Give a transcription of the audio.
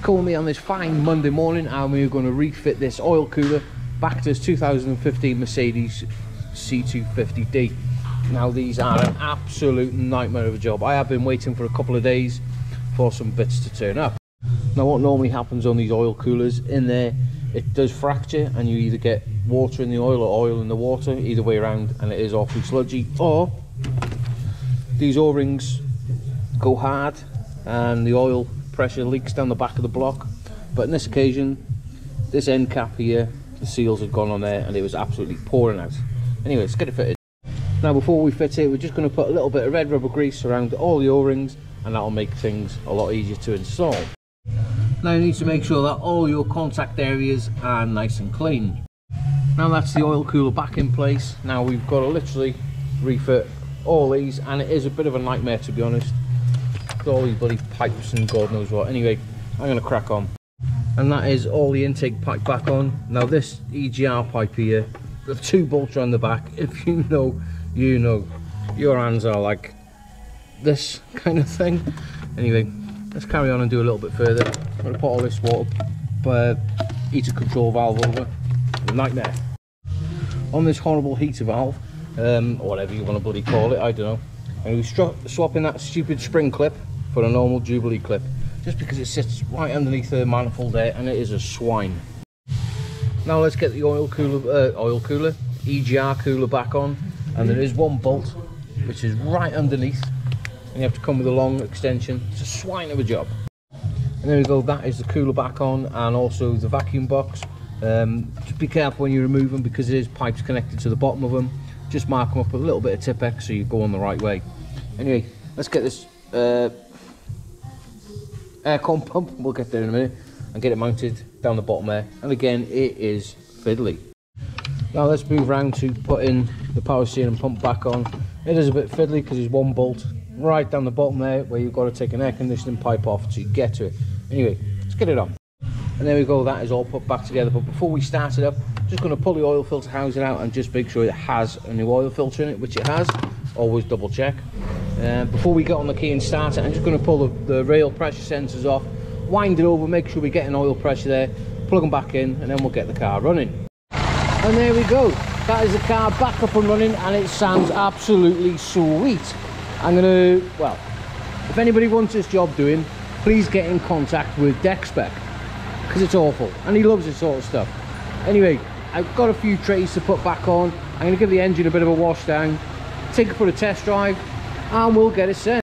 Call me on this fine Monday morning and we're going to refit this oil cooler back to this 2015 Mercedes C250d. Now these are an absolute nightmare of a job. I have been waiting for a couple of days for some bits to turn up. Now what normally happens on these oil coolers, in there it does fracture and you either get water in the oil or oil in the water, either way around, and it is awfully sludgy, or these O-rings go hard and the oil pressure leaks down the back of the block. But in this occasion, this end cap here, the seals had gone on there and it was absolutely pouring out. Anyway, let's get it fitted. Now before we fit it, we're just going to put a little bit of red rubber grease around all the O-rings, and that'll make things a lot easier to install. Now you need to make sure that all your contact areas are nice and clean. Now that's the oil cooler back in place. Now we've got to literally refit all these, and it is a bit of a nightmare, to be honest. All these bloody pipes and God knows what. Anyway, I'm going to crack on. And that is all the intake pipe back on. Now this EGR pipe here, the 2 bolts around the back, if you know, you know. Your hands are like this kind of thing. Anyway, let's carry on and do a little bit further. I'm going to put all this water heater control valve over. Nightmare. On this horrible heater valve, or whatever you want to bloody call it, I don't know. And we're swapping that stupid spring clip for a normal Jubilee clip, just because it sits right underneath the manifold there and it is a swine. Now let's get the EGR cooler back on, and there is one bolt which is right underneath, and you have to come with a long extension. It's a swine of a job. And there we go, that is the cooler back on, and also the vacuum box. Just be careful when you remove them, because it is pipes connected to the bottom of them. Just mark them up with a little bit of Tipp-Ex so you go on the right way. Anyway, let's get this aircon pump, we'll get there in a minute, and get it mounted down the bottom there. And again, it is fiddly. Now let's move around to putting the power steering pump back on. It is a bit fiddly because there's one bolt right down the bottom there where you've got to take an air conditioning pipe off to get to it. Anyway, let's get it on. And there we go, that is all put back together. But before we start it up, just going to pull the oil filter housing out and just make sure it has a new oil filter in it, which it has. Always double check. Before we get on the key and start it, I'm just going to pull the rail pressure sensors off, wind it over, make sure we get an oil pressure there, plug them back in, and then we'll get the car running. And there we go, that is the car back up and running, and it sounds absolutely sweet. I'm going to, well, if anybody wants this job doing, please get in contact with DeckSpec, because it's awful and he loves this sort of stuff. Anyway, I've got a few trays to put back on. I'm going to give the engine a bit of a wash down, take it for a test drive, and we'll get it set.